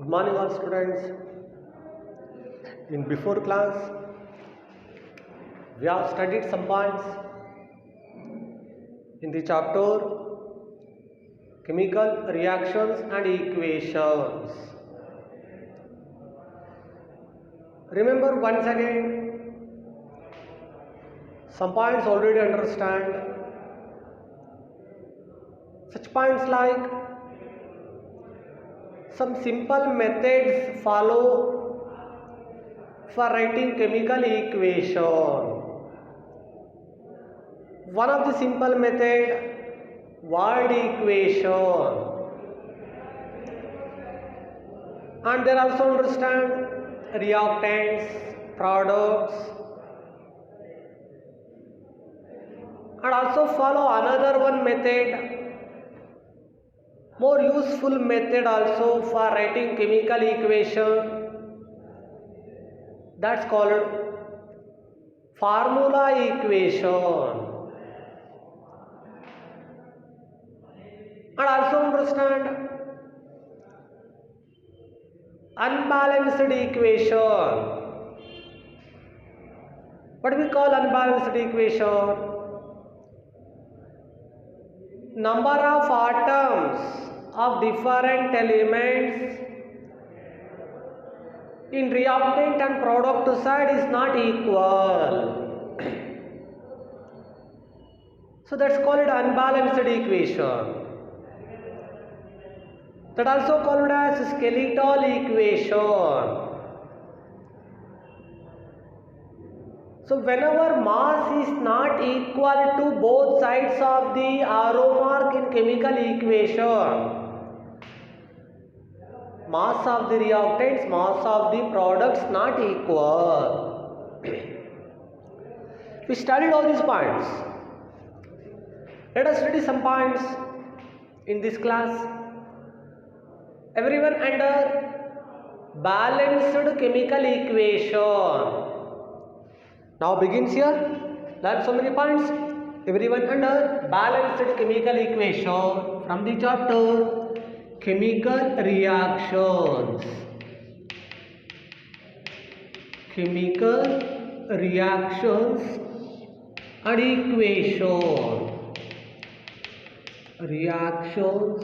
Good morning, all students. In before class, we have studied some points in the chapter chemical reactions and equations. Remember once again, some points already understand. Such points like some simple methods follow for writing chemical equation. One of the simple method, word equation, and there also understand reactants, products, and also follow another one method, more useful method also for writing chemical equation, that's called formula equation. And also understand unbalanced equation. What we call unbalanced equation? Number of atoms of different elements in reactant and product side is not equal. So that's called unbalanced equation. That also called as skeletal equation. So whenever mass is not equal to both sides of the arrow mark in chemical equation, mass of the reactants, mass of the products not equal. We studied all these points. Let us study some points in this class. Everyone under balanced chemical equation. Now begins here. Learn so many points. Everyone under balanced chemical equation from the chapter chemical reactions. Chemical reactions and equation. Reactions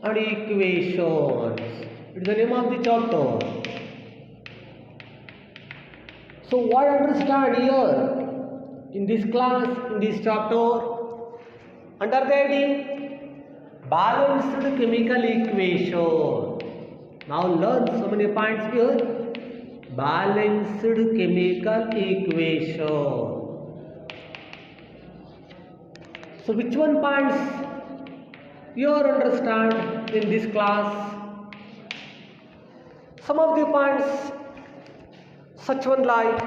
and equations. It is the name of the chapter. So what understand here in this class, in this chapter, under the heading balanced chemical equation. Now learn so many points here. Balanced chemical equation. So which one points you understand in this class? Some of the points, such one like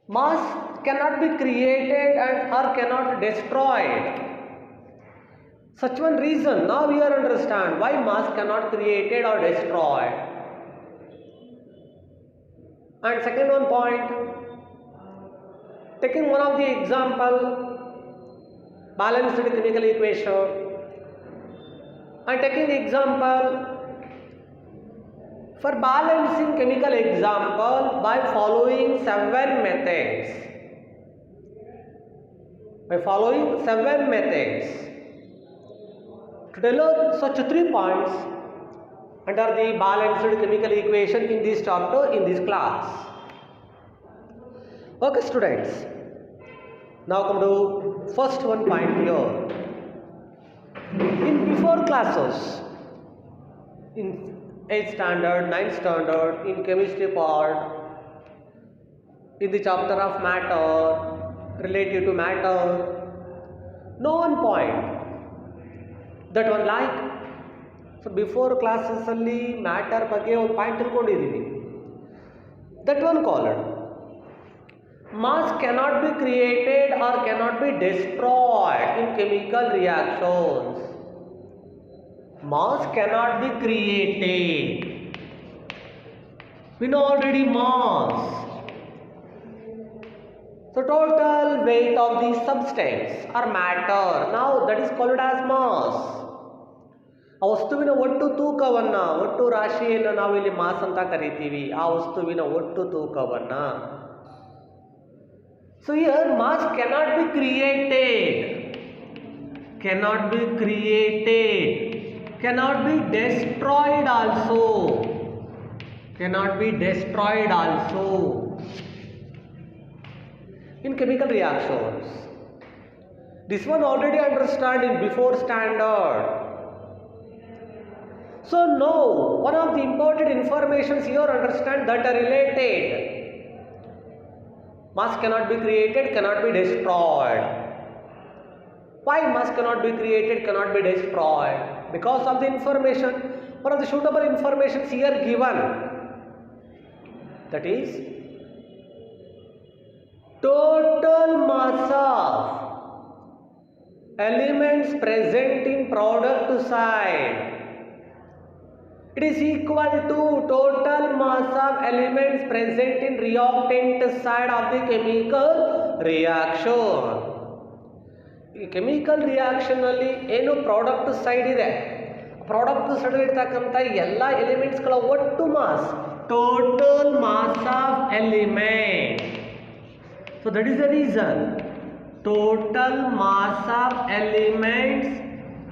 mass cannot be created and or cannot destroyed. Such one reason now you understand why mass cannot created or destroyed. And second one point, taking one of the example, balanced chemical equation, and taking the example for balancing chemical example by following 7 methods. By following 7 methods. To learn such 3 points under the balanced chemical equation in this chapter, in this class. Okay students, now come to first one point here. In before classes, in 8th standard, 9th standard, in chemistry part, in the chapter of matter, related to matter, no one point. That one like, so before classes alli matter ಬಗ್ಗೆ ಒಂದು point ತಿಳ್ಕೊಂಡಿದ್ದೀವಿ. That one called mass cannot be created or cannot be destroyed in chemical reactions. Mass cannot be created. We know already mass. So total weight of the substance or matter, now that is called as mass. ಆ ವಸ್ತುವಿನ ಒಟ್ಟು ತೂಕವನ್ನ, ಒಟ್ಟು ರಾಶಿಯನ್ನು ನಾವು ಇಲ್ಲಿ mass ಅಂತ ಕರಿತೀವಿ. ಆ ವಸ್ತುವಿನ ಒಟ್ಟು ತೂಕವನ್ನ. So here mass cannot be created, cannot be created, cannot be destroyed also, cannot be destroyed also in chemical reactions. This one already understand in before standard. So now one of the important informations here understand that are related. Mass cannot be created, cannot be destroyed. Why mass cannot be created, cannot be destroyed? Because of the information, one of the suitable informations here given. That is, total mass of elements present in product side, it is equal to total mass of elements present in reactant side of the chemical reaction. ಈ chemical reaction ಅಲ್ಲಿ ಏನು product side ಇದೆ, product side ಇರ್ತಕ್ಕಂಥ ಎಲ್ಲ ಎಲಿಮೆಂಟ್ಸ್ಗಳ ಒಟ್ಟು mass, total mass of element. So that is the reason total mass of elements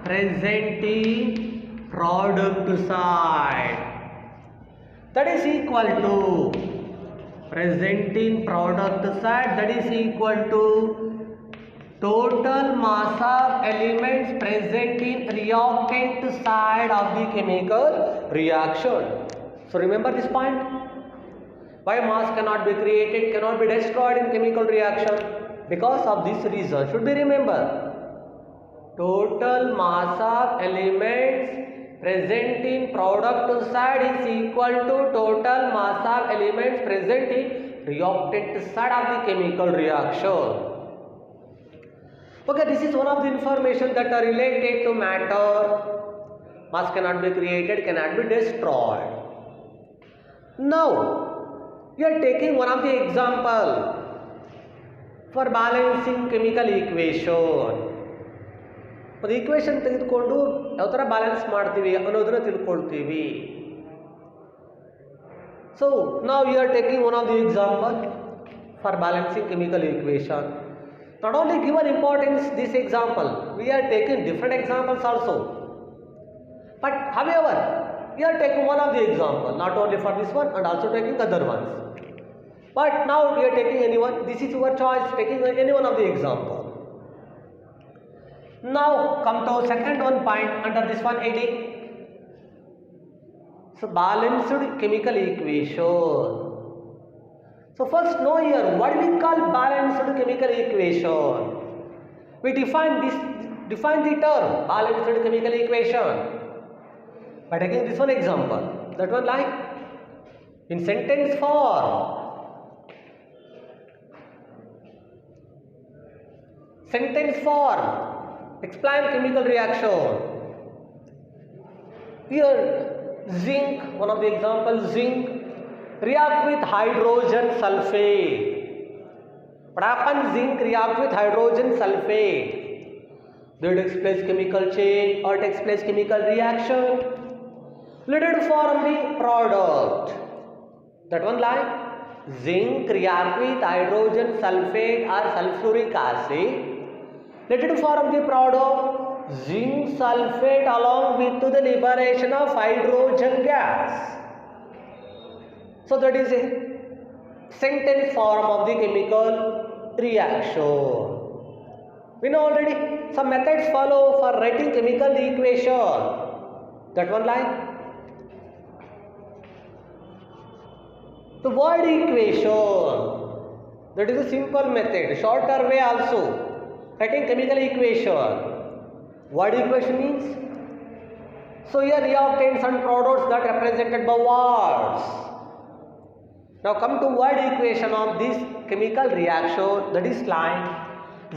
present in product side, that is equal to present in product side, that is equal to total mass of elements present in reactant side of the chemical reaction. So remember this point. Why mass cannot be created, cannot be destroyed in chemical reaction? Because of this reason should be remembered. Total mass of elements present in product side is equal to total mass of elements present in reactant side of the chemical reaction. Okay, this is one of the information that are related to matter. Mass cannot be created, cannot be destroyed. Now we are taking one of the example for balancing chemical equation. ಒಂದು equation ತೆಗೆದುಕೊಂಡು ಯಾವ ಥರ balance ಮಾಡ್ತೀವಿ ಅನ್ನೋದನ್ನ ತಿಳ್ಕೊಳ್ತೀವಿ. So ನಾವು we are taking one of the example for balancing chemical equation. Not only given importance this example, we are taking different examples also. But however we are taking one of the example, not only for this one and also taking other ones. But now we are taking anyone, this is your choice, taking any one of the example. Now come to second one point under this one heading. So balanced chemical equation. So first know here what we call balanced chemical equation. We define the term balanced chemical equation by taking this one example. That one like in sentence form. Sentence form. Explain chemical reaction. Here zinc, one of the examples, zinc react with hydrogen sulfate. What happens? Zinc react with hydrogen sulfate. They takes place chemical change or takes place chemical reaction. Let it form the product. That one like zinc react with hydrogen sulfate or sulfuric acid. Let it form the product zinc sulfate along with the liberation of hydrogen gas. So that is a sentence form of the chemical reaction. We know already some methods follow for writing chemical equation. That one like the word equation. That is a simple method, shorter way also. Writing chemical equation. Word equation means, so here reactants and products that represented by words. Now come to word equation of this chemical reaction, that is like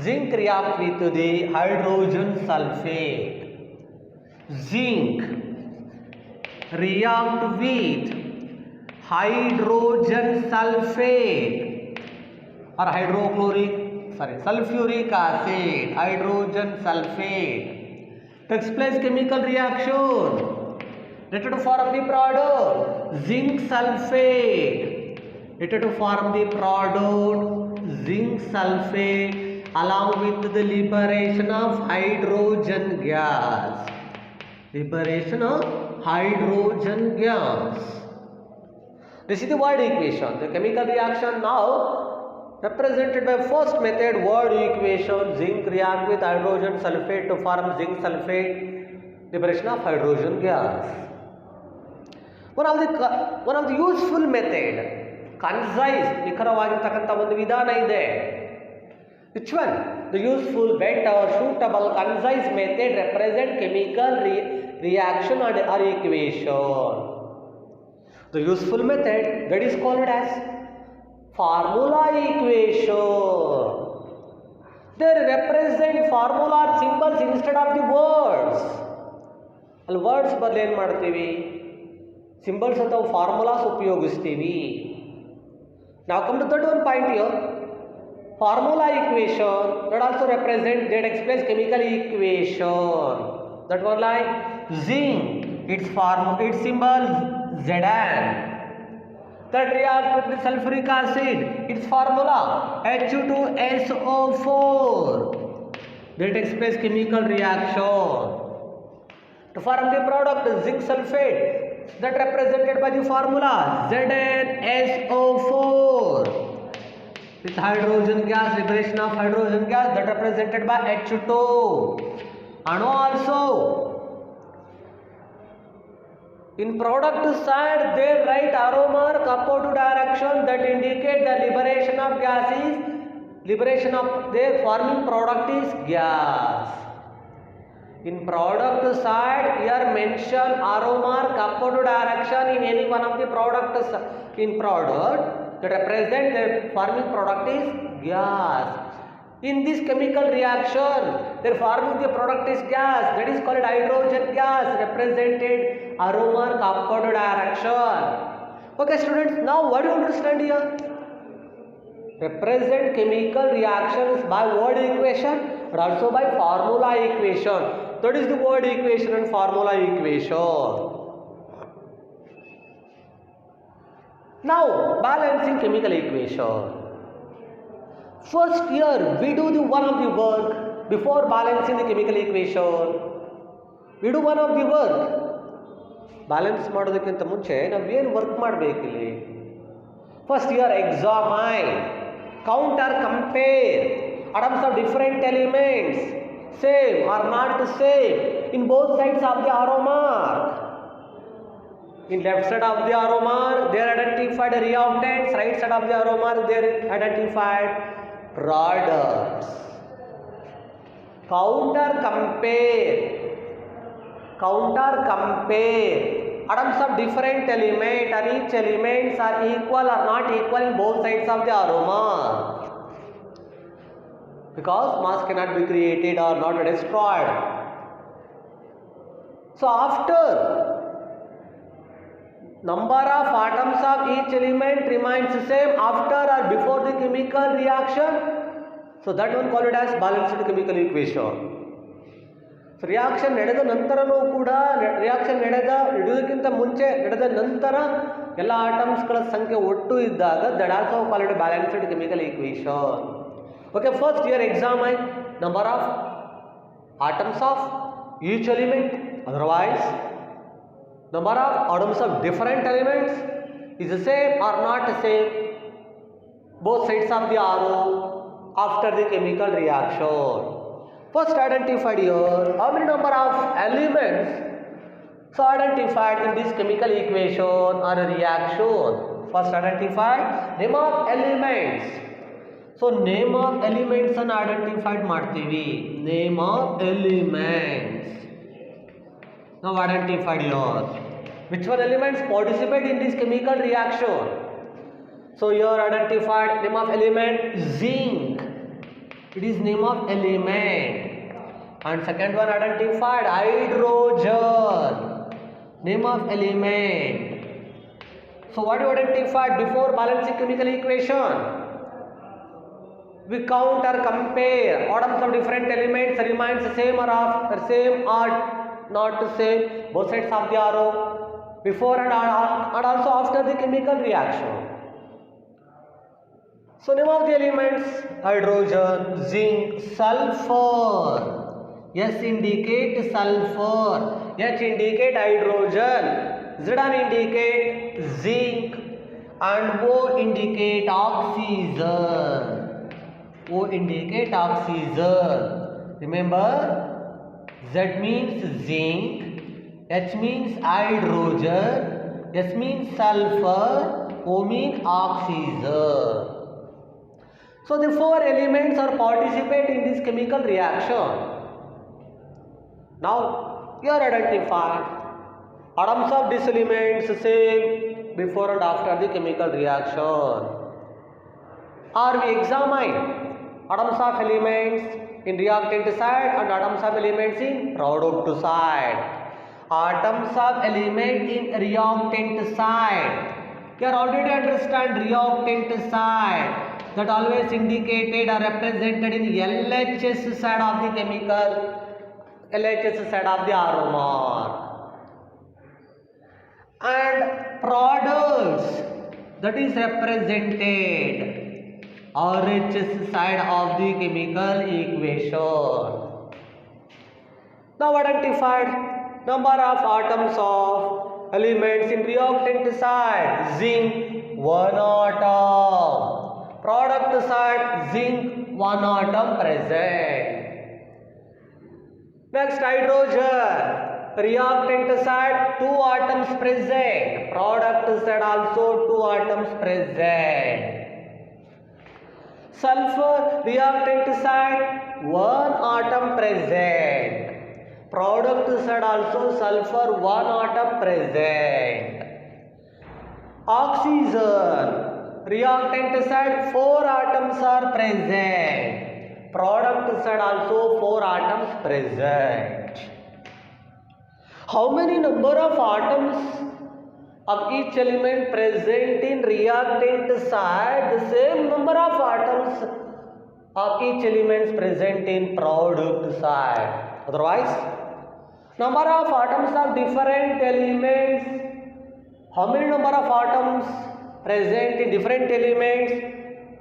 zinc react with the hydrogen sulfate. Zinc react with hydrogen sulfate or sulfuric acid, hydrogen sulfate. Takes place chemical reaction related to form the product zinc sulfate. Related to form the product zinc sulfate along with the liberation of hydrogen gas. Liberation of hydrogen gas. This is the word equation. The chemical reaction now represented by first method, word equation. Zinc react with hydrogen sulfate to form zinc sulfate, liberation of hydrogen gas. One of the useful method, concise, ನಿಖರವಾಗಿರ್ತಕ್ಕಂಥ ಒಂದು ವಿಧಾನ ಇದೆ. Which one? The useful, better, suitable, concise method represent chemical reaction or equation. The useful method, that is called as formula equation. They represent formula or symbols instead of the words. ಅಲ್ಲಿ words ಬದಲು ಏನು ಮಾಡ್ತೀವಿ, symbols ಅಥವಾ formulas ಉಪಯೋಗಿಸ್ತೀವಿ. Now come to third one point here. Formula equation that also represent, that explains chemical equation. That one like zinc, its symbol Zn. That react with the sulfuric acid, its formula H2SO4. That explains chemical reaction. To form the product zinc sulfate, that represented by the formula ZnSO4. With hydrogen gas, liberation of hydrogen gas, that represented by H2. And also in product side they write arrow mark upward direction that indicate the liberation of gas is, liberation of their forming product is gas. In product side here mention arrow mark upward direction in any one of the products in product that represent the forming product is gas. In this chemical reaction, their forming the product is gas, that is called hydrogen gas, represented arrow mark upward direction. Okay students, now what do you understand here? Represent chemical reactions by word equation but also by formula equation. That is the word equation and formula equation. Now balancing chemical equation. First here we do the one of the work before balancing the chemical equation. We do one of the work. Balance ಮಾಡೋದಕ್ಕಿಂತ ಮುಂಚೆ ನಾವು ಏನು work ಮಾಡಬೇಕಿಲ್ಲಿ? First here examine, count or compare atoms of different elements, same or not same in both sides of the arrow mark. In left side of the arrow mark they are identified reactants, right side of the arrow mark they are identified products. Count or compare atoms of different element and each elements are equal or not equal in both sides of the arrow mark, because mass cannot be created or not destroyed. So after number of atoms of each element remains same after or before the chemical reaction, so that one called as balanced chemical equation. So reaction ನಡೆದ ನಂತರನೂ ಕೂಡ reaction ನಡೆಯೋದಕ್ಕಿಂತ ಮುಂಚೆ ನಡೆದ ನಂತರ ಎಲ್ಲ ಆಟಮ್ಸ್ಗಳ ಸಂಖ್ಯೆ ಒಟ್ಟು ಇದ್ದಾಗ that also called balanced chemical equation. Okay, first here examine number of atoms of each element, otherwise number of atoms of different elements is the same or not the same both sides of the arrow after the chemical reaction. First identified here how many number of elements so identified in this chemical equation or a reaction. First identified name of elements. So name of elements and identified ಮಾಡ್ತೀವಿ. Name of elements. Now identified here. Which one elements participate in this chemical reaction? So here identified name of element zinc. It is name of element. And second one identified hydrogen. Name of element. So what you identified before balancing chemical equation? we count or compare atoms of different elements remains same or not the same, both sides of the arrow, before and also after the chemical reaction. So name of the elements: hydrogen, zinc, sulfur. S indicate sulfur, H indicate hydrogen, Zn indicate zinc, and O indicate oxygen. O indicate oxygen. Remember, Z means zinc, H means hydrogen, S means sulfur, O means oxygen. So the four elements are participate in this chemical reaction. Now here identify atoms of these elements same before and after the chemical reaction. Or we examine atoms of elements in reactant side and atoms of elements in product side. Atoms of element in reactant side. You already understand reactant side, that always indicated or represented in LHS side of the chemical, LHS side of the arrow mark. And products, that is represented RHS side of the chemical equation. Now identified number of atoms of elements in reactant side: zinc 1 atom, product side zinc 1 atom present. Next, hydrogen, reactant side 2 atoms present, product side also 2 atoms present. Sulfur, reactant side 1 atom present, product side also sulfur 1 atom present. Oxygen, reactant side 4 atoms are present, product side also 4 atoms present. How many number of atoms of each element present in reactant side? The same number of atoms of each element present in product side. Otherwise, number of atoms of different elements. How many number of atoms present in different elements?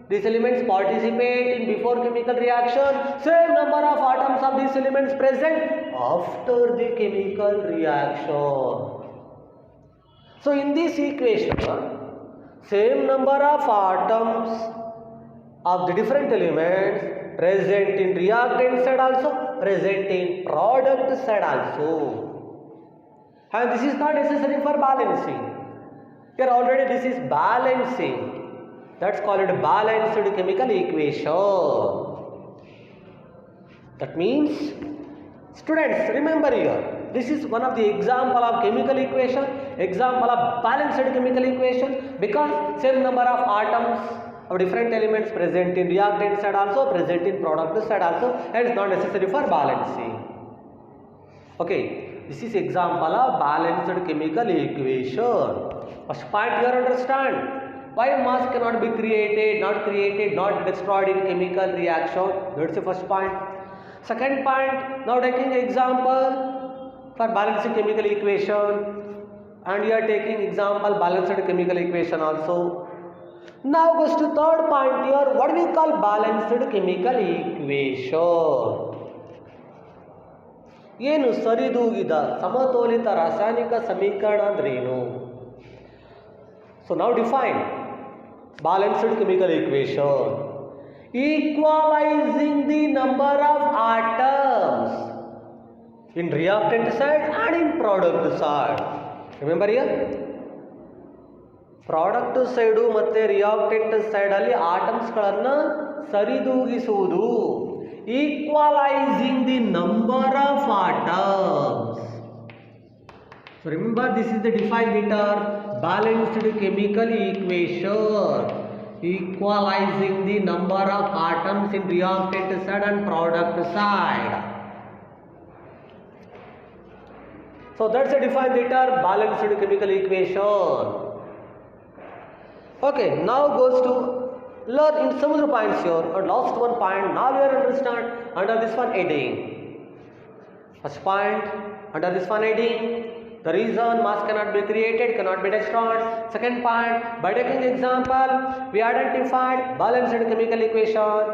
These elements participate in before chemical reaction. Same number of atoms of these elements present after the chemical reaction. So in this equation, same number of atoms of the different elements present in reactant side also, present in product side also. And this is not necessary for balancing. Here already this is balancing. That's called balanced chemical equation. That means, students, remember here, this is one of the example of chemical equation, example of balanced chemical equation, because same number of atoms of different elements present in reactant side also, present in product side also, and it's not necessary for balancing. Okay, this is example of balanced chemical equation. First point here, understand why mass cannot be created, not destroyed in chemical reaction. That's the first point. Second point, now taking example for balanced chemical equation, and you are taking example balanced chemical equation also. Now goes to third point here, what we call balanced chemical equation. ಏನು ಸರಿದೂಗಿದ ಸಮತೋಲಿತ ರಾಸಾಯನಿಕ ಸಮೀಕರಣ ಅಂದ್ರೇನು? So now define balanced chemical equation. Equalizing the number of atoms in reactant side and in product side. Remember here? Product side ಮತ್ತೆ reactant side ಅಲ್ಲಿ atoms ಗಳನ್ನು ಸರಿದೂಗಿಸುವುದು. Equalizing the number of atoms. So remember, this is the defined term, balanced chemical equation. Equalizing the number of atoms in reactant side and product side. So that's a defined term, balanced chemical equation. Okay, now goes to learn in similar points here. And last one point, now we are understand under this one heading. First point, under this one heading, the reason mass cannot be created, cannot be destroyed. Second point, by taking example, we identified balanced chemical equation.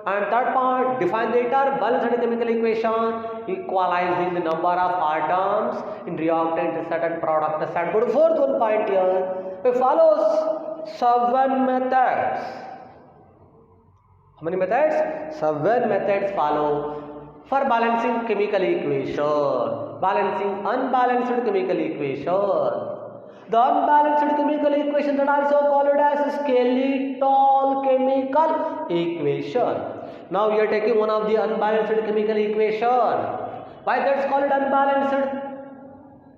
And third point, define the term balanced chemical equation, equalizing the number of atoms in reactant to certain product. Let's go to fourth one point here. We follows 7 methods. How many methods? 7 methods follow for balancing chemical equation, balancing unbalanced chemical equation. The unbalanced chemical equation that also called as skeletal chemical equation. Now we are taking one of the unbalanced chemical equation. Why that's called unbalanced?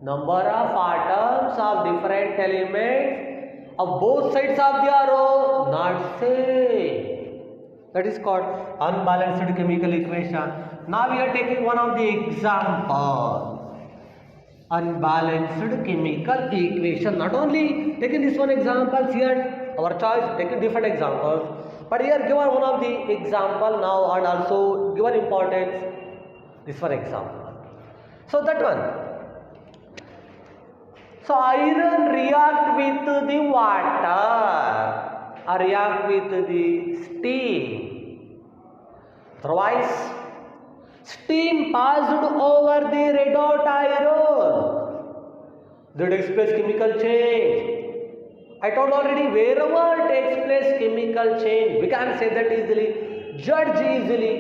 Number of atoms of different elements of both sides of the arrow not same. That is called unbalanced chemical equation. Now we are taking one of the example. Unbalanced chemical equation. Not only taking this one examples here, our choice taking different examples, but here given one of the example now and also given importance this one example. So that one. So iron react with the water or react with the steam. Otherwise, steam passed over the red hot iron. That takes place chemical change. I told already, wherever takes place chemical change, we can say that easily, judge easily.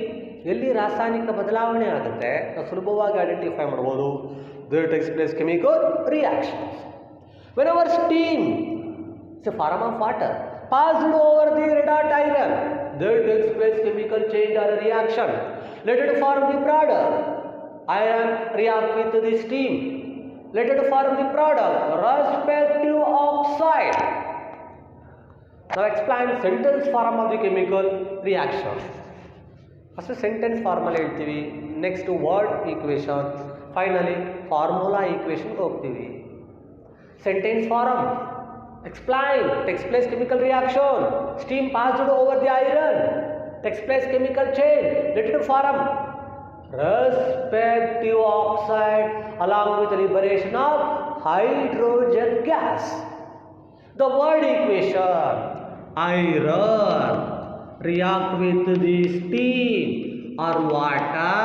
ಎಲ್ಲಿ ರಾಸಾಯನಿಕ ಬದಲಾವಣೆ ಆಗುತ್ತೆ ನಾವು ಸುಲಭವಾಗಿ identify ಮಾಡಬಹುದು. There takes place chemical reactions. Whenever steam, it's a form of water, passed over the red hot iron, there takes place chemical change or a reaction. Let it form the product. Iron react with the steam. Let it form the product, respective oxide. Now explain sentence form of the chemical reaction. First sentence formula ಹೇಳ್ತೀವಿ, next word equation, finally formula equation ಹೋಗ್ತೀವಿ. Sentence form, explain, takes place chemical reaction, steam passed over the iron, takes place chemical change, let it form respective oxide along with liberation of hydrogen gas. The word equation, iron react with the steam or water,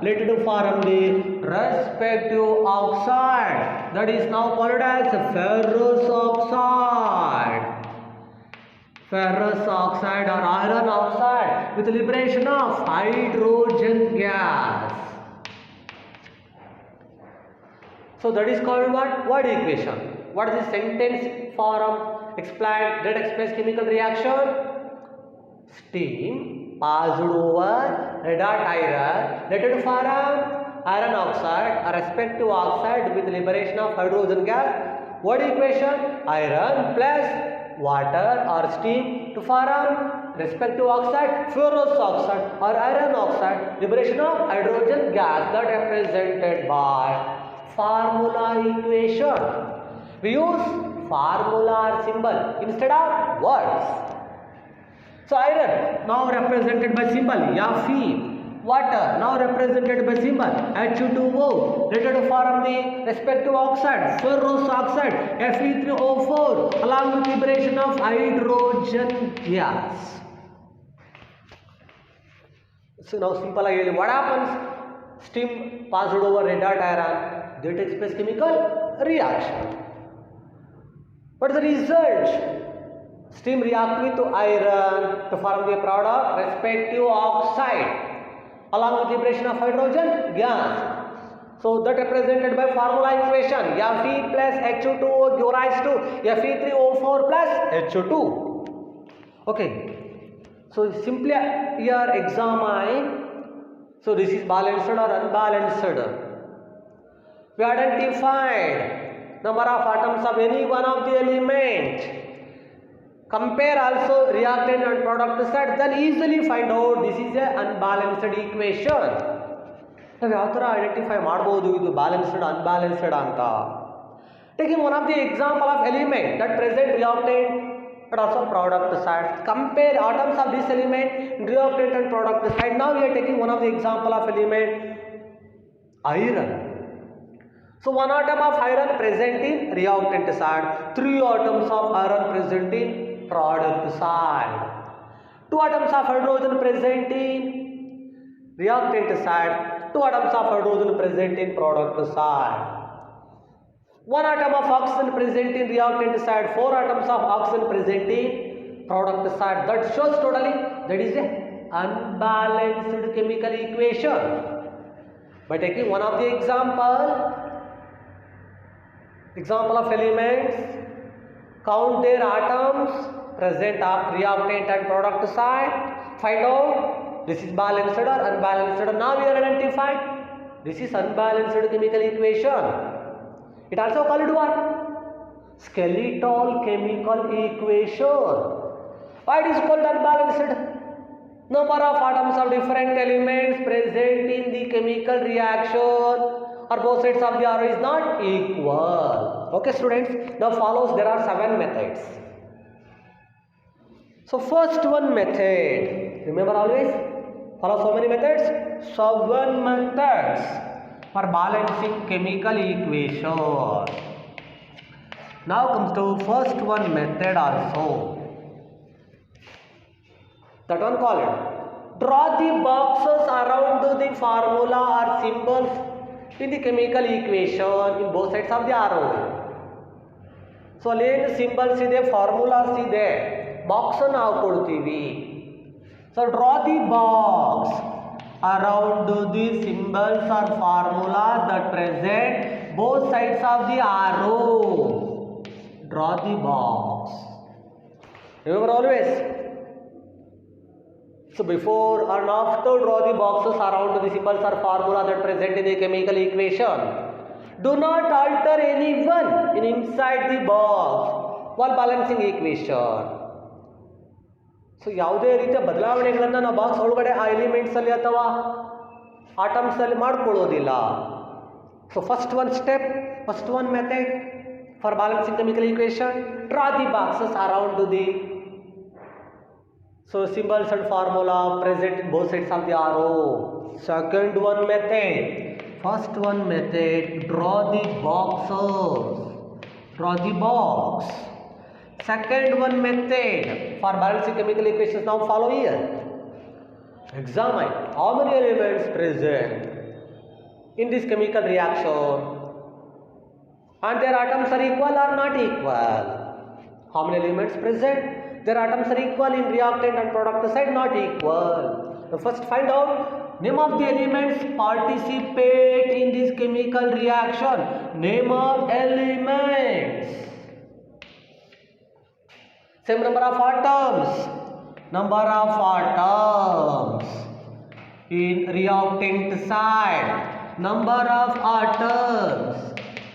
let it form the respective oxide, that is now called as ferrous oxide. Ferrous oxide or iron oxide with liberation of hydrogen gas. So that is called what? Word equation. What is the sentence form? Explain, that explains chemical reaction. Steam passed over red hot iron, let it form iron oxide or respective oxide with liberation of hydrogen gas. What equation? Iron plus water or steam to form respective oxide, ferrous oxide or iron oxide, liberation of hydrogen gas, that represented by formula equation. We use formula or symbol instead of words. So iron now represented by symbol Fe. Water now represented by symbol H2O. Let it form the respective oxide, ferrous oxide Fe3O4 along with liberation of hydrogen gas. So now simple again, what happens? Steam passed over red hot iron, that takes place chemical reaction. What is the result? Steam react with iron to form the product respective oxide along with liberation of hydrogen gas. So that represented by formula equation, Fe plus H2O gives rise to Fe3O4 plus H2. Okay. So simply here examine. So this is balanced or unbalanced. We identified number of atoms of any one of the element. Compare also reactant and product set, then easily find out this is a unbalanced equation. ನಾವು ಯಾವ ಥರ identify ಮಾಡ್ಬೋದು ಇದು balanced unbalanced ಅಂತ. Taking one of the example of element that present reactant and also product side. Compare atoms of this element, reactant and product side. Now we are taking one of the example of element iron. So one atom of iron present in reactant side, 3 atoms of iron present in product side, 2 atoms of hydrogen present in reactant side, 2 atoms of hydrogen present in product side. 1 atom of oxygen present in reactant side, 4 atoms of oxygen present in product side. That shows totally that is a unbalanced chemical equation. By taking one of the example of elements, count their atoms present of reactant and product side, find out this is balanced or unbalanced. Now we are identifying this is unbalanced chemical equation. It also called what? Skeletal chemical equation. Why it is called unbalanced? Number of atoms of different elements present in the chemical reaction or both sides of the arrow is not equal. Okay students, now follows there are 7 methods. So first one method, remember always follow so many methods? 7 methods for balancing chemical equation. Now comes to first one method also. That one called draw the boxes around the formula or symbols in the chemical equation in both sides of the arrow. So allen symbols ಇದೆ formulas ಇದೆ box ಅನ್ನು ಹಾಕೊಳ್ತೀವಿ. So draw the box around the symbols or formula that present both sides of the arrow. Draw the box. Remember always. So before and after draw the boxes around the symbols or formula that present in the chemical equation. Do not alter any one in inside the box while balancing equation. So ಯಾವುದೇ ರೀತಿಯ ಬದಲಾವಣೆಗಳನ್ನು ನಾವು box ಒಳಗಡೆ ಆ elements ಅಲ್ಲಿ ಅಥವಾ atoms ಅಲ್ಲಿ ಮಾಡ್ಕೊಳ್ಳೋದಿಲ್ಲ. So first one method for balancing chemical equation, draw the boxes around the symbols and formula present in both sides of the arrow. Second one method, first one method, draw the boxes, draw the box. Second one method for balancing chemical equations, now follow here. Examine how many elements present in this chemical reaction and their atoms are equal or not equal. How many elements present? Their atoms are equal in reactant and product side, not equal. Now first find out name of the elements participate in this chemical reaction. Name of elements. Same number of atoms. Number of atoms in reactant side. Number of atoms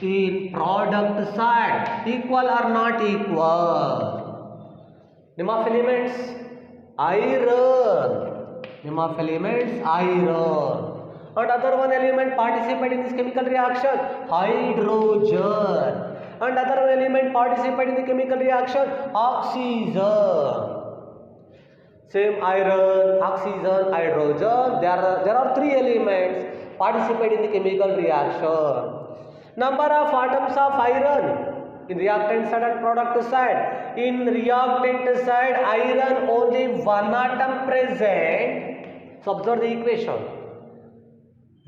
in product side. Equal or not equal? Name of elements iron. Name of elements iron. And other one element participate in this chemical reaction, hydrogen. And other element participate in the chemical reaction, oxygen. Same iron, oxygen, hydrogen. There are 3 elements participate in the chemical reaction. Number of atoms of iron in reactant side and product side. In reactant side, iron only 1 atom present. So observe the equation.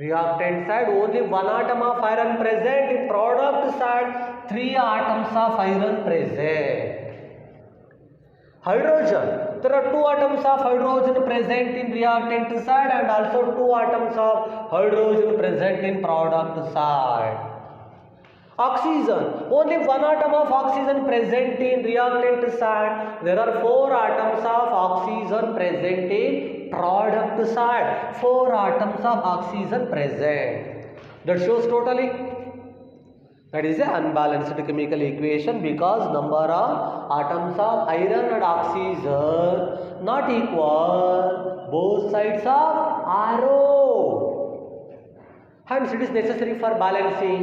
Reactant side only 1 atom of iron present. In product side 3 atoms of iron present. Hydrogen, there are 2 atoms of hydrogen present in reactant side and also 2 atoms of hydrogen present in product side. Oxygen, only 1 atom of oxygen present in reactant side. There are 4 atoms of oxygen present in product side. 4 atoms of oxygen present. That shows totally that is an unbalanced chemical equation because number of atoms of iron and oxygen not equal both sides of arrow. Hence it is necessary for balancing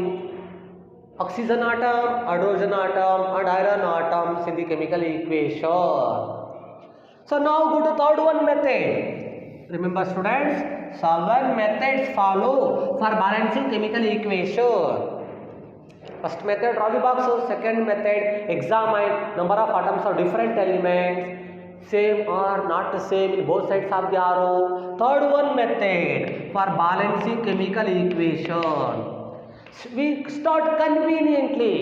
oxygen atom, hydrogen atom and iron atoms in the chemical equation. So now go to third one method. Remember students, 7 methods follow for balancing chemical equation. First method trolley box. Second method examine number of atoms of different elements, same or not the same in both sides of the arrow. Third one method for balancing chemical equation. We start conveniently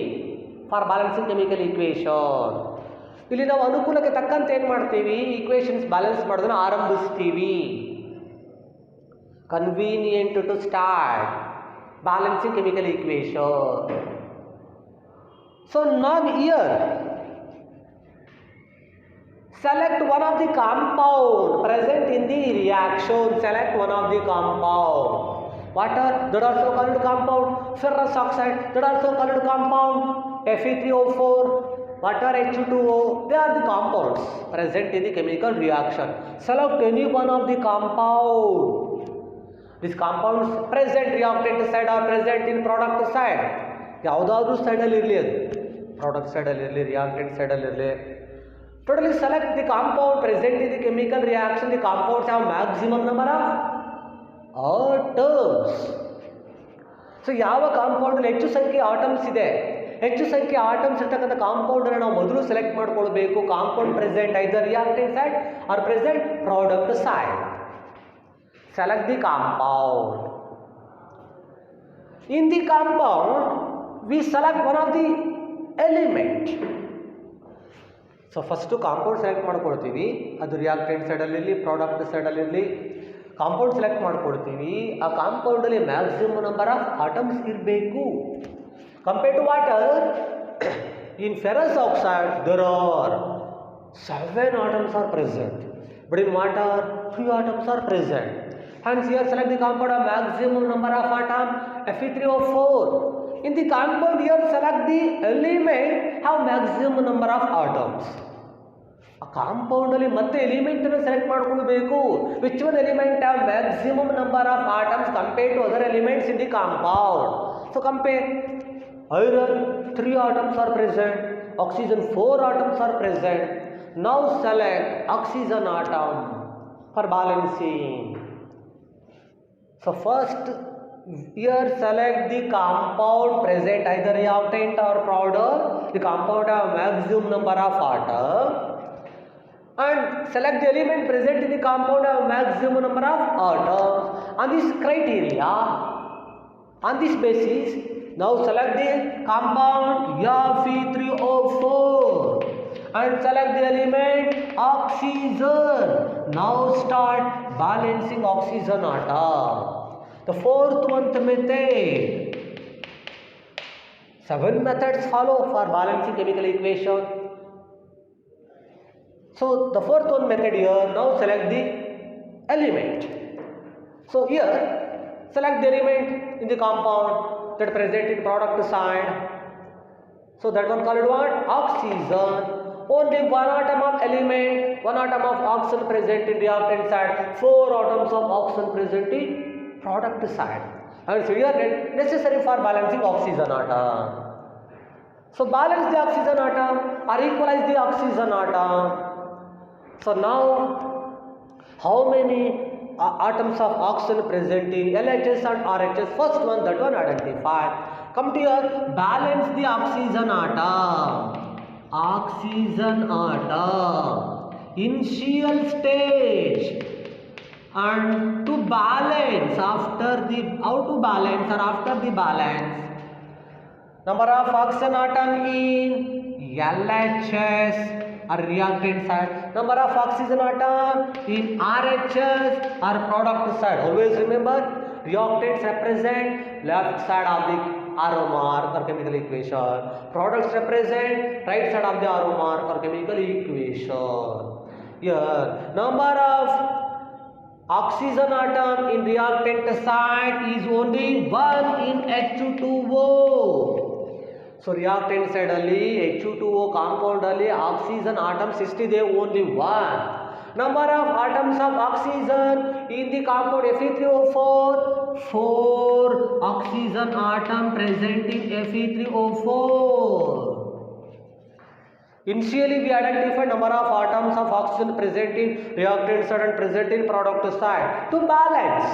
for balancing chemical equation. ಇಲ್ಲಿ ನಾವು ಅನುಕೂಲಕ್ಕೆ ತಕ್ಕಂತೆ ಏನು ಮಾಡ್ತೀವಿ, equations balance ಮಾಡೋದನ್ನ ಆರಂಭಿಸ್ತೀವಿ. Convenient to start balancing chemical equation. So now here select one of the compound present in the reaction. Select one of the compound. Water, that also called compound. Ferrous oxide, that also called compound. Fe3O4, water H2O, they are the compounds present in the chemical reaction. Select any one of the compound. These compounds present reactant side or present in product side. ಯಾವುದಾದ್ರೂ ಸೈಡಲ್ಲಿ ಇರಲಿ, ಅದು product ಸೈಡಲ್ಲಿ ಇರಲಿ, reactant ಸೈಡಲ್ಲಿ ಇರಲಿ. Totally select the compound present in the chemical reaction. The compounds have maximum number of atoms. So ಯಾವ compound ಹೆಚ್ಚು ಸಂಖ್ಯೆ ಆಟಮ್ಸ್ ಇದೆ, ಹೆಚ್ಚು ಸಂಖ್ಯೆ ಆಟಮ್ಸ್ ಇರ್ತಕ್ಕಂಥ ಕಾಂಪೌಂಡ್ ಅನ್ನು ನಾವು ಮೊದಲು ಸೆಲೆಕ್ಟ್ ಮಾಡ್ಕೊಳ್ಬೇಕು. Compound present either reactant side are present product side. Select the compound. In the compound, we select one of the element. So first compound select ಮಾಡ್ಕೊಳ್ತೀವಿ, ಅದು ರಿಯಾಕ್ಟೆಂಟ್ ಸೈಡಲ್ಲಿ ಇರಲಿ, ಪ್ರಾಡಕ್ಟ್ ಸೈಡಲ್ಲಿ ಇರಲಿ. ಕಾಂಪೌಂಡ್ ಸೆಲೆಕ್ಟ್ ಮಾಡ್ಕೊಳ್ತೀವಿ, ಆ ಕಾಂಪೌಂಡಲ್ಲಿ ಮ್ಯಾಕ್ಸಿಮಮ್ ನಂಬರ್ ಆಫ್ ಆಟಮ್ಸ್ ಇರಬೇಕು. Compare to water, in ferrous oxide there are 7 atoms are present, but in water 3 atoms are present. Hence here select the compound of maximum number of atom Fe3O4. In the compound here select the element have maximum number of atoms. A compound ಅಲ್ಲಿ ಮತ್ತೆ element ಅನ್ನು select ಮಾಡ್ಕೊಳ್ಬೇಕು. Which one element have maximum number of atoms compared to other elements in the compound? So compare. Iron 3 atoms are present, oxygen 4 atoms are present. Now select oxygen atom for balancing. So first here select the compound present either reactant or product. The compound have maximum number of atoms and select the element present in the compound have maximum number of atoms. On this criteria, on this basis, now select the compound Fe3O4 and select the element oxygen. Now start balancing oxygen atom. The fourth one method. 7 methods follow for balancing chemical equation. So the fourth one method here, now select the element. So here select the element in the compound that present in product side. So that one called what? Oxygen. Only 1 atom of element, 1 atom of oxygen present in reactant side, 4 atoms of oxygen present in product side. And so here necessary for balancing oxygen atom. So balance the oxygen atom or equalize the oxygen atom. So now how many atoms of oxygen present in LHS and RHS? First one, that one identify. Come to here, balance the oxygen atom. Oxygen atom initial stage, and to balance after the balance number of oxygen atom in LHS or reactant side, number of oxygen atom in RHS or product side. Always remember, reactants represent left side of the arrow mark or chemical equation, products represent right side of the arrow mark or chemical equation. Here number of oxygen atom in reactant side is only 1 in H2O. So reactant side ಅಲ್ಲಿ H2O compound ಅಲ್ಲಿ oxygen atoms ಎಷ್ಟಿದೆ? only 1. Number of atoms of oxygen in the compound Fe3O4, 4 oxygen atom present in Fe3O4. Initially we identified number of atoms of oxygen present in reactant side and present in product side to balance.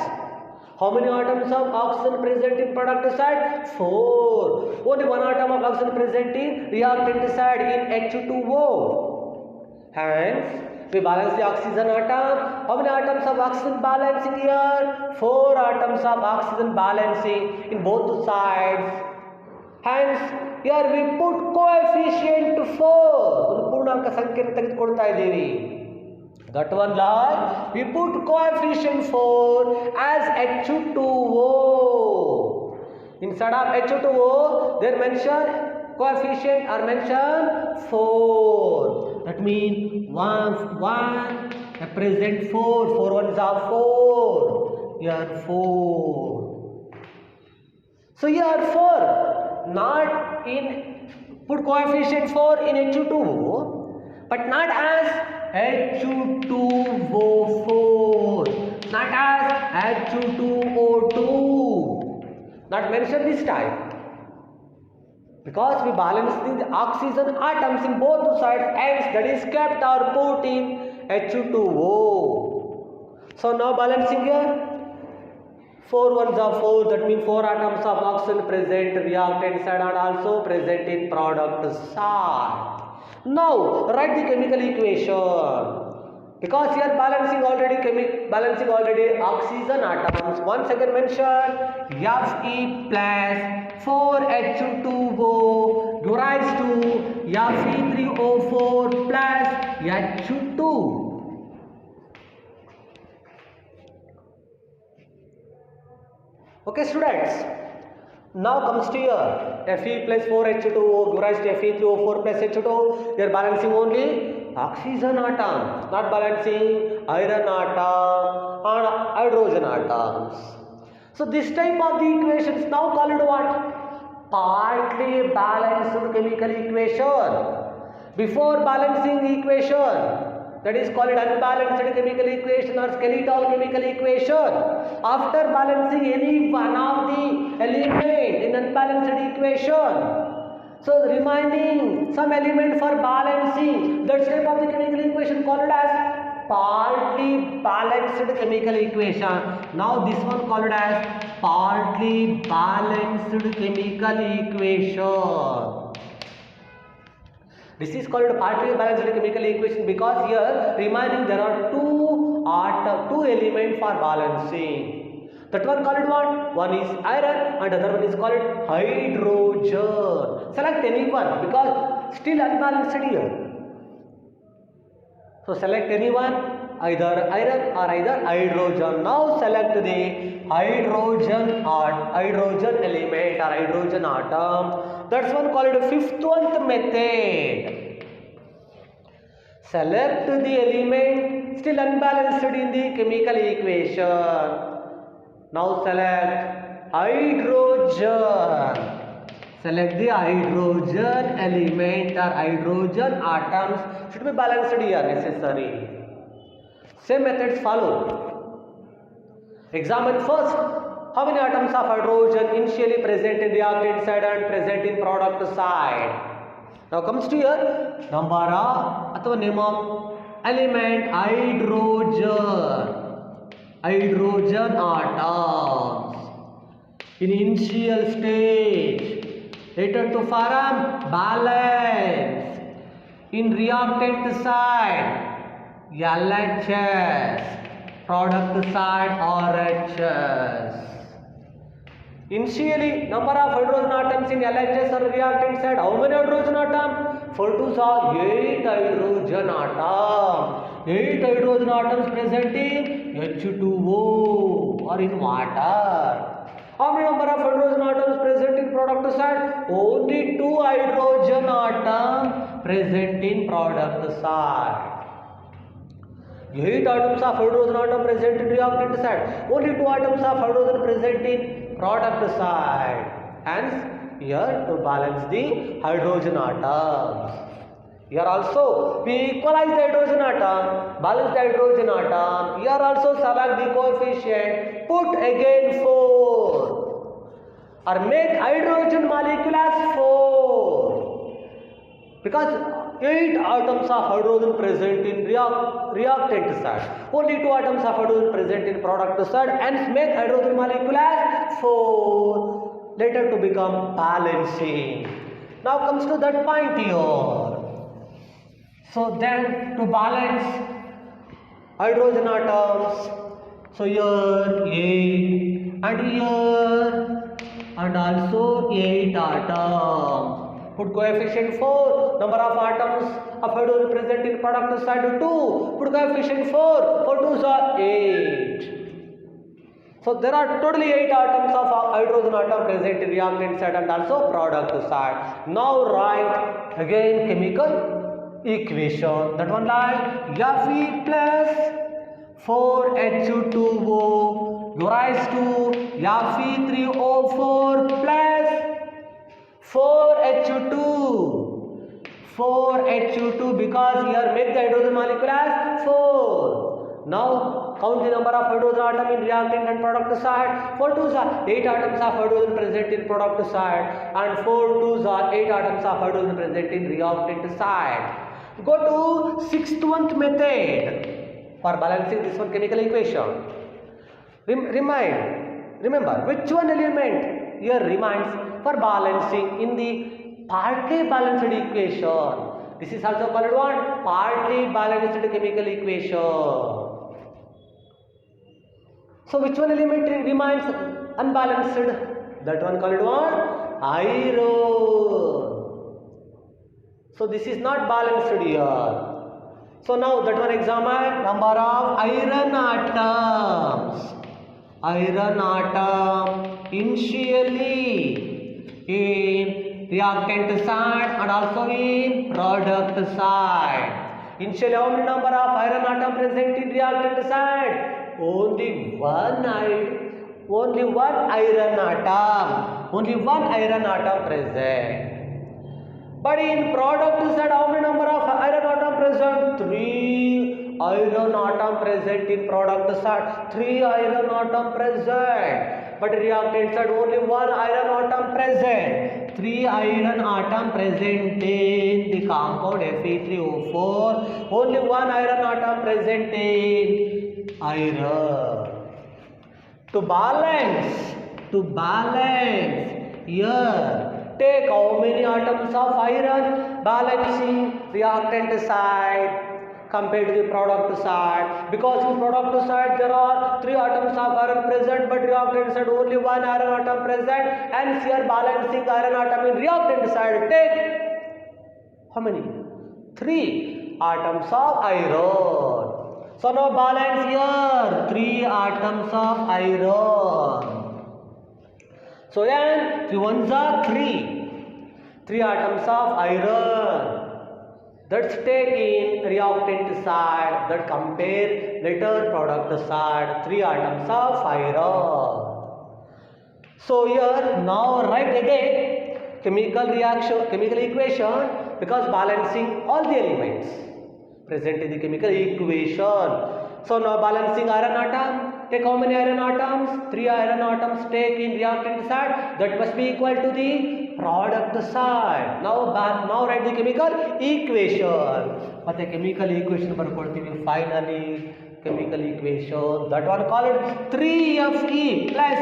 How many atoms of oxygen present in product side? 4. Only one atom of oxygen present in reactant side in H2O. Hence, we balance the oxygen atom. How many atoms of oxygen balancing here? 4 atoms of oxygen balancing in both sides. Hence, here we put coefficient 4. ಪೂರ್ಣಾಂಕ ಸಂಖ್ಯೆಯನ್ನು ತೆಗೆದುಕೊಳ್ತಾ ಇದ್ದೀವಿ. That one like we put coefficient 4 as H2O. Instead of H2O, their mention coefficient are mentioned 4. That means 1 represent 4. 4 ones are 4. Here 4. So here 4 not in put coefficient 4 in H2O, but not as H2O4, not as H2O2, not mentioned this time, because we balance the oxygen atoms in both sides, hence that is kept or put in H2O. So now balancing here, 4 ones are 4, that means 4 atoms of oxygen present reactant side and also present in product side. Now write the chemical equation, because here balancing already oxygen atoms. Once again mention Fe plus 4H2O derives to Fe3O4 plus H2. Okay students, now comes to here Fe plus 4H2O derives to Fe3O4 plus H2O. They are balancing only oxygen atom, not balancing iron atom or hydrogen atoms. So this type of the equation is now called what? Partly balanced chemical equation. Before balancing equation, that is called unbalanced chemical equation or skeletal chemical equation. After balancing any one of the element in unbalanced equation, so remaining some element for balancing, that type of the chemical equation called as partly balanced chemical equation. Now this one called as partly balanced chemical equation. This is called partly balanced chemical equation because here remaining there are two elements for balancing. That one called what? One is iron and other one is called hydrogen. Select any one because still unbalanced here. So select any one, either iron or either hydrogen. Now select the hydrogen element or hydrogen atom. That's one called fifth method. Select the element still unbalanced in the chemical equation. Now select hydrogen. Select the hydrogen element or hydrogen atoms should be balanced here necessary. Same methods follow. Examine first how many atoms of hydrogen initially present in reactant side and present in product side. Now comes to here number of ಅಥವಾ name of element hydrogen atoms in initial stage rated to form balance in reactant side LHS, product side RHS. Initially number of hydrogen atoms in LHS or reactant side, how many hydrogen atoms? 4 2s are 8 hydrogen atoms. 8 hydrogen atoms present in H2O or in water. How many number of hydrogen atoms present in product side? Only 2 hydrogen atoms present in product side. 8 atoms of hydrogen atom present in reactant side. Only 2 atoms of hydrogen present in product side. Hence, here to balance the hydrogen atoms. Here also we equalize the hydrogen atom, balance the hydrogen atom. Here also subtract the coefficient, put again 4 or make hydrogen molecule as 4 because 8 atoms of hydrogen present in reactant side. Only 2 atoms of hydrogen present in product side, hence make hydrogen molecule as 4 later to become balancing. Now comes to that point here. So then to balance hydrogen atoms, so here 8 and here and also 8 atoms. Put coefficient 4, number of atoms of hydrogen present in product side 2. Put coefficient 4, 4 2s are 8. So there are totally 8 atoms of hydrogen atom present in reactant side and also product side. Now write again chemical equation, that one like Fe plus 4H2O rise to Fe3O4 plus 4H2 because here make the hydrogen molecule as 4. Now count the number of hydrogen atom in reactant and product side. 4 2s are 8 atoms of hydrogen present in product side and 4 2s are 8 atoms of hydrogen present in reactant side. Go to 6th method for balancing this one chemical equation. Remember which one element here remains for balancing in the partly balanced equation. This is also called what? Partly balanced chemical equation. So which one element remains unbalanced? That one called what? Iron. So this is not balanced here. So now that one examine number of iron atoms. Iron atom initially in reactant side and also in product side. Initially how many number of iron atom present in reactant side? Only one iron atom present. But in product side, how many number of iron atom present? 3 iron atom present in product side. 3 iron atom present. But reactant side, only 1 iron atom present. 3 iron atom present in the compound Fe3O4. Only 1 iron atom present in iron. To balance here. Take how many atoms of iron balancing reactant side compared to the product side. Because in product side there are 3 atoms of iron present, but reactant side only 1 iron atom present. Hence here balancing iron atom in reactant side. Take how many? 3 atoms of iron. So now balance here 3 atoms of iron. So then 3 ones are 3 atoms of iron. That's take in reactant side, that compare later product side 3 atoms of iron. So here now write again chemical equation because balancing all the elements present in the chemical equation. So now balancing iron atom. Take how many iron atoms? 3 iron atoms take in reactant side. That must be equal to the product side. Now write the chemical equation. But the chemical equation finally chemical equation. That one called 3Fe plus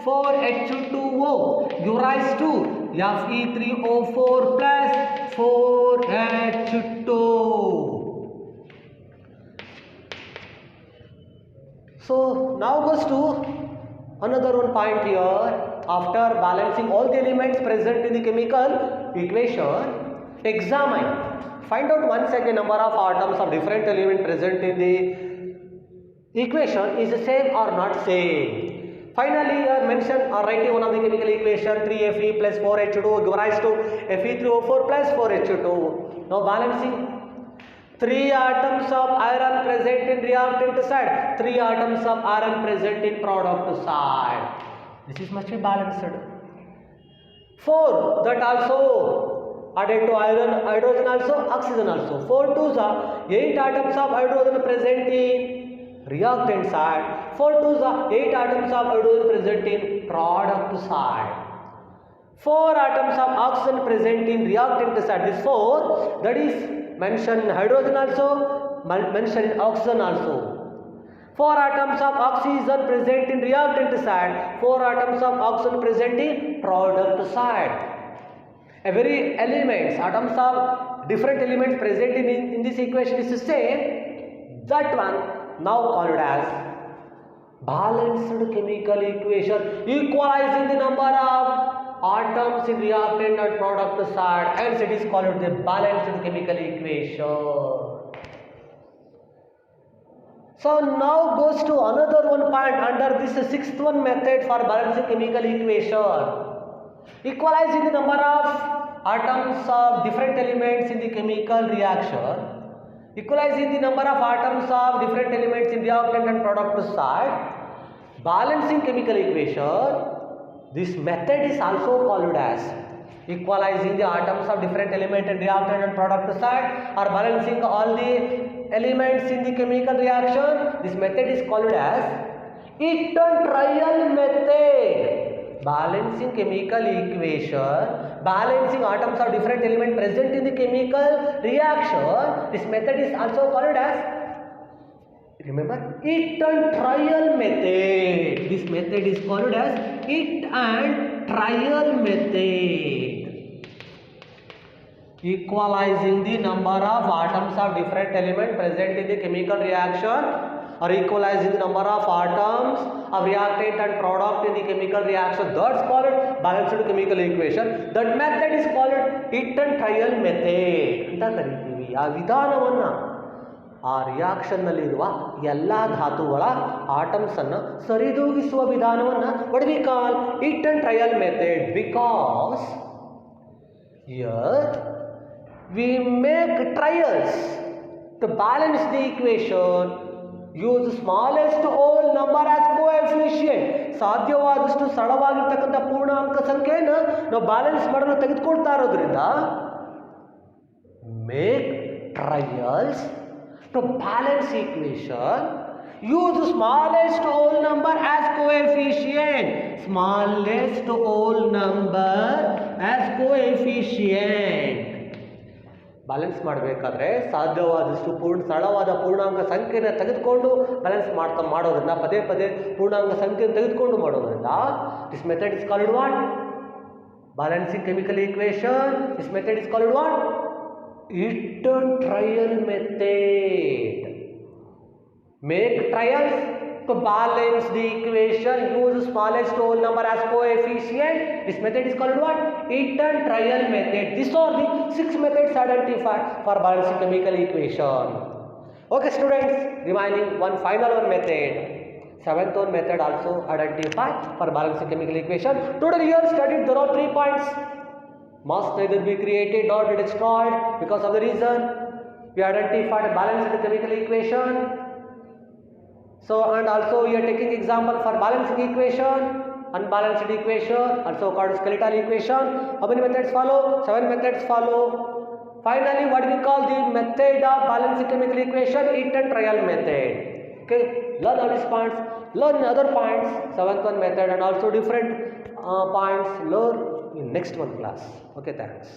4H2O give rise to Fe3O4 plus 4H2. So now goes to another one point here. After balancing all the elements present in the chemical equation, examine. Find out once again number of atoms of different element present in the equation is the same or not same. Finally, mention or writing one of the chemical equation 3Fe plus 4H2 give rise to Fe3O4 plus 4H2. Now balancing 3 atoms of iron present in reactant side, 3 atoms of iron present in product side. This is must be balanced. 4 that also added to iron, hydrogen also, oxygen also. 4 2s are 8 atoms of hydrogen present in reactant side. 4 2s are 8 atoms of hydrogen present in product side. 4 atoms of oxygen present in reactant side. This 4 that is mentioned in hydrogen also, mentioned in oxygen also. 4 atoms of oxygen present in reactant side, 4 atoms of oxygen present in product side. Every elements, atoms of different elements present in this equation is the same. That one now called as balanced chemical equation, equalizing the number of atoms in reactant and product side, hence it is called the balanced chemical equation. So now goes to another one point under this sixth one method for balancing chemical equation. Equalizing the number of atoms of different elements in the chemical reaction. Equalizing the number of atoms of different elements in reactant and product side. Balancing chemical equation. This method is also called as equalizing the atoms of different element in reactant and product side, or balancing all the elements in the chemical reaction. This method is called as hit and trial method. Balancing chemical equation, balancing atoms of different element present in the chemical reaction. This method is also called as, remember, hit and trial method. This method is called as hit and trial method. Equalizing the number of atoms of different element present in the chemical reaction, or equalizing the number of atoms of reactant and product in the chemical reaction. That's called balanced chemical equation. That method is called hit and trial method ಅಂತ ಕರೀತೀವಿ. ಆ ವಿಧಾನವನ್ನು, ಆ reaction ನಲ್ಲಿರುವ ಎಲ್ಲ ಧಾತುಗಳ atoms ಅನ್ನು ಸರಿದೂಗಿಸುವ ವಿಧಾನವನ್ನು what we call hit and trial method, because here we make trials to balance the equation. Use smallest whole number as coefficient. ಸಾಧ್ಯವಾದಷ್ಟು ಸರಳವಾಗಿರ್ತಕ್ಕಂಥ ಪೂರ್ಣಾಂಕ ಸಂಖ್ಯೆಯನ್ನು ನಾವು ಬ್ಯಾಲೆನ್ಸ್ ಮಾಡಲು ತೆಗೆದುಕೊಳ್ತಾ ಇರೋದ್ರಿಂದ make trials to balance equation. Use smallest whole number as coefficient. Smallest whole number as coefficient. Balance ಮಾಡಬೇಕಾದ್ರೆ ಸಾಧ್ಯವಾದಷ್ಟು ಸರಳವಾದ ಪೂರ್ಣಾಂಕ ಸಂಖ್ಯೆಯನ್ನು ತೆಗೆದುಕೊಂಡು ಬ್ಯಾಲೆನ್ಸ್ ಮಾಡೋದ್ರಿಂದ, ಪದೇ ಪದೇ ಪೂರ್ಣಾಂಕ ಸಂಖ್ಯೆಯನ್ನು ತೆಗೆದುಕೊಂಡು ಮಾಡೋದ್ರಿಂದ this method is called what? Balancing chemical equation. This method is called what? Hit and trial method. Make trials to balance the equation. Use smallest whole number as coefficient. This method is called what? Hit and trial method. These are the 6 methods identified for balancing chemical equation. Okay students, remaining one final one method. Seventh one method also identified for balancing chemical equation. Today here studied there are 3 points. Must neither be created nor be destroyed. Because of the reason we identified balancing chemical equation. So, and also we are taking example for balancing equation, unbalanced equation, also called skeletal equation. How many methods follow? 7 methods follow. Finally, what we call the method of balancing chemical equation? Hit and trial method. Okay, learn all these points, learn other points, 7th one method and also different points, learn in next one class. Okay, thanks.